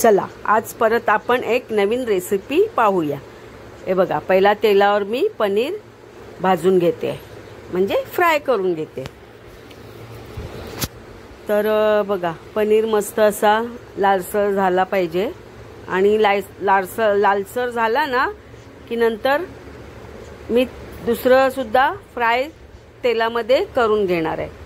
चला आज परत आपण एक नवीन रेसिपी पाहूया। हे बघा, पहिला तेलावर मी पनीर भाजून घेते, म्हणजे फ्राय करून घेते। तर बघा, पनीर मस्त असा लालसर झाला पाहिजे आणि लालसर झाला ना की नंतर मी दुसरं सुद्धा फ्राय तेलामध्ये करून घेणार आहे।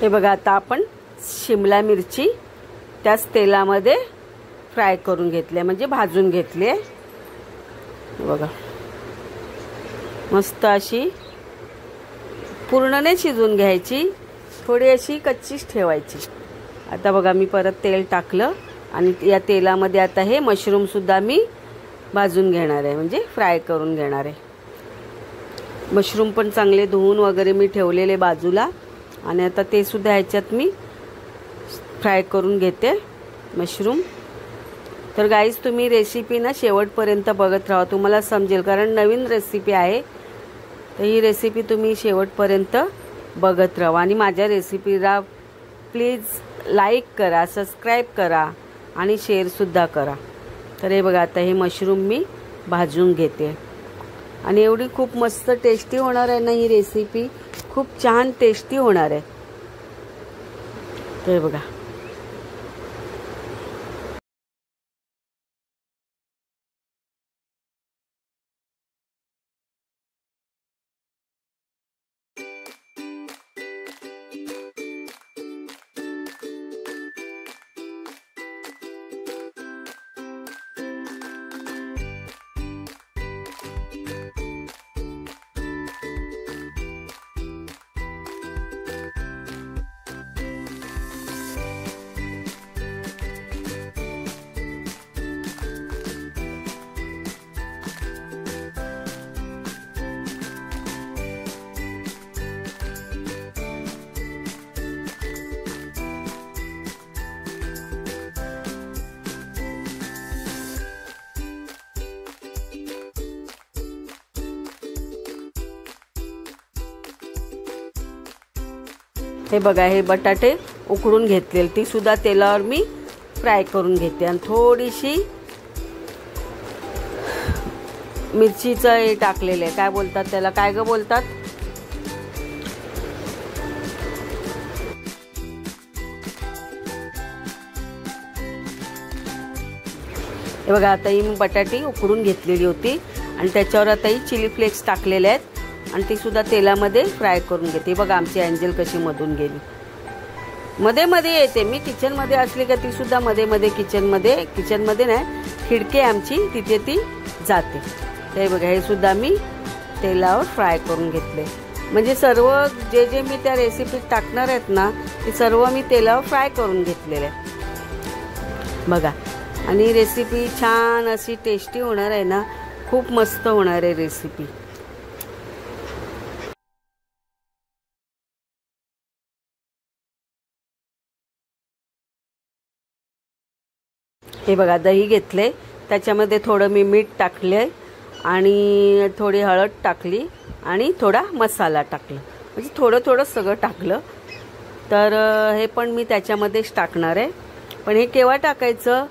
हे बघा, आता आपण शिमला मिरची त्याच तेलामध्ये फ्राय करून घेतली, म्हणजे भाजून घेतली। बघा, मस्त अशी पूर्ण नाही शिजून घ्यायची, थोडी अशी कच्चीच ठेवायची। आता बघा, मी परत तेल टाकलं आणि या तेलामध्ये आता हे मशरूम सुद्धा मी भाजून घेणार आहे, म्हणजे फ्राय करून घेणार आहे। मशरूम पण चांगले धुवून वगैरे मी ठेवलेले बाजूला, आणि आता ते सुद्धा ह्याच्यात मी फ्राय करून घेते मशरूम। तर गाईज, तुम्ही रेसिपी ना शेवटपर्यंत बघत राहा, तुम्हाला समजेल, कारण नवीन रेसिपी आहे। तर ही रेसिपी तुम्ही शेवटपर्यंत बघत राहा आणि माझ्या रेसिपीला प्लीज लाईक करा, सबस्क्राईब करा आणि शेअरसुद्धा करा। तर हे बघा, आता हे मशरूम मी भाजून घेते आणि एवढी खूप मस्त टेस्टी होणार आहे ना ही रेसिपी, खूप छान टेस्टी होणार आहे। तर बघा, हे बघा, हे बटाटे उकडून घेतलेले ती सुद्धा तेलावर मी फ्राय करून घेते आणि थोडीशी मिरचीचं हे टाकलेलं आहे, काय बोलतात त्याला, काय ग बोलतात, हे बघा। आता ही बटाटी उकडून घेतलेली होती आणि त्याच्यावर आता ही चिली फ्लेक्स टाकलेले आहेत आणि ती सुद्धा तेलामध्ये फ्राय करून घेते। बघा, आमची एंजल कशी मधून गेली, मध्ये मध्ये येते। मी किचन मध्ये असली का ती सुद्धा मध्ये मध्ये किचन मध्ये नाही, खिडकी आमची तिथे ती जाते। हे बघा, हे सुद्धा मी तेलावर फ्राय करून घेतले. म्हणजे सर्व जे मी त्या रेसिपीत टाकणार आहेत ना, ते सर्व मी तेलावर फ्राय करून घेतलेले आहे बघा. आणि रेसिपी छान अशी टेस्टी होणार आहे ना, खूप मस्त होणार आहे रेसिपी. हे बघा, दही घेतले, त्याच्यामध्ये थोडं मी मीठ टाकले आणि थोडी हळद टाकली आणि थोडा मसाला टाकला. म्हणजे थोडं थोडं सगळं टाकलं. तर हे पण मी त्याच्यामध्येच टाकणार आहे. पण हे केव्हा टाकायचं,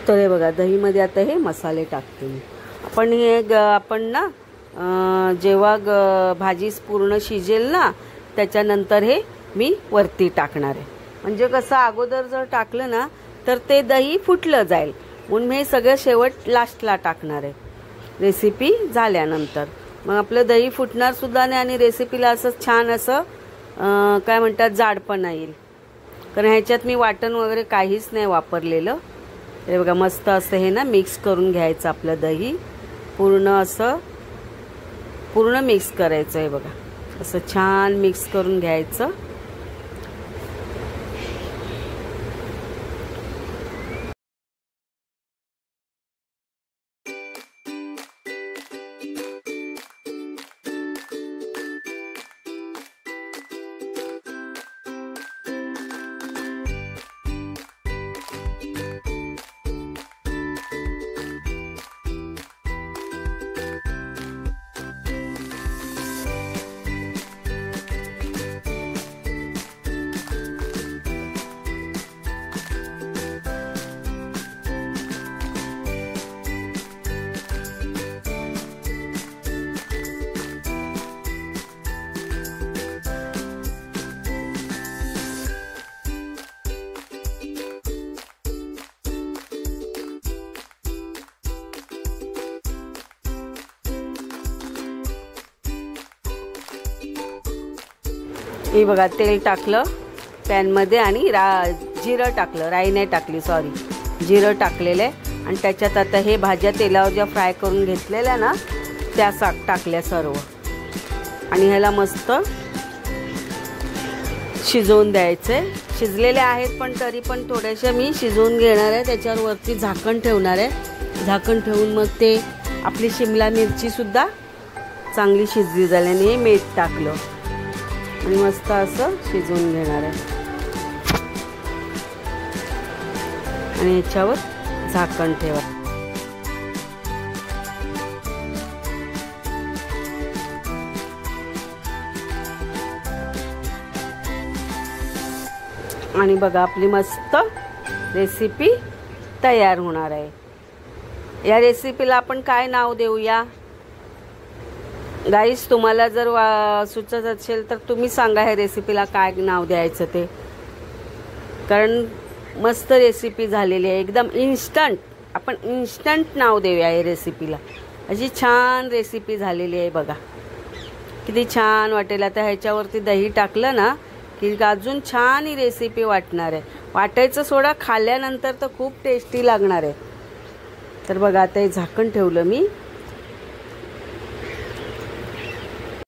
तर हे बघा दहीमध्ये आता हे मसाले टाकते मी. आपण ना जेव्हा भाजी पूर्ण शिजेल ना त्याच्यानंतर हे मी वरती टाकणार आहे. म्हणजे कसं अगोदर जर टाकलं ना तर ते दही फुटलं जाईल, म्हणून मी हे सगळं शेवट लास्टला टाकणार आहे रेसिपी झाल्यानंतर. मग आपलं दही फुटणार सुद्धा नाही आणि रेसिपीला असं छान असं काय म्हणतात जाडपणा येईल. कारण ह्याच्यात मी वाटण वगैरे काहीच नाही वापरलेलं. हे बघा मस्त असं हे ना मिक्स करून घ्यायचं आपलं दही पूर्ण मिक्स करायचं आहे बघा. असं छान मिक्स करून घ्यायचं. हे बघा तेल टाकलं पॅनमध्ये आणि जिरं टाकलं, राई नाही टाकली सॉरी, जिरं टाकलेलं आहे. आणि त्याच्यात आता हे भाज्या तेलावर ज्या फ्राय करून घेतलेल्या ना त्या टाकल्या सर्व. आणि ह्याला मस्त शिजवून द्यायचे. शिजलेले आहेत पण तरी पण थोड्याशा मी शिजवून घेणार आहे. त्याच्यावर वरती झाकण ठेवणार आहे. झाकण ठेवून मग ते आपली शिमला मिरची सुद्धा चांगली शिजली झाल्याने मीठ टाकलं आणि मस्त असं शिजवून घेणार आहे. आणि याच्यावर झाकण ठेवा. आणि बघा आपली मस्त रेसिपी तयार होणार आहे. या रेसिपीला आपण काय नाव देऊया गाईस? तुम्हाला जर सुचत असेल तर तुम्ही सांगा ह्या रेसिपीला काय नाव द्यायचं ते. कारण मस्त रेसिपी झालेली आहे एकदम इन्स्टंट. आपण इन्स्टंट नाव देऊया या रेसिपीला. अशी छान रेसिपी झालेली आहे बघा. किती छान वाटेल. आता ह्याच्यावरती दही टाकलं ना की अजून छान ही रेसिपी वाटणार आहे. वाटायचं सोडा, खाल्ल्यानंतर तर खूप टेस्टी लागणार आहे. तर बघा आता हे झाकण ठेवलं मी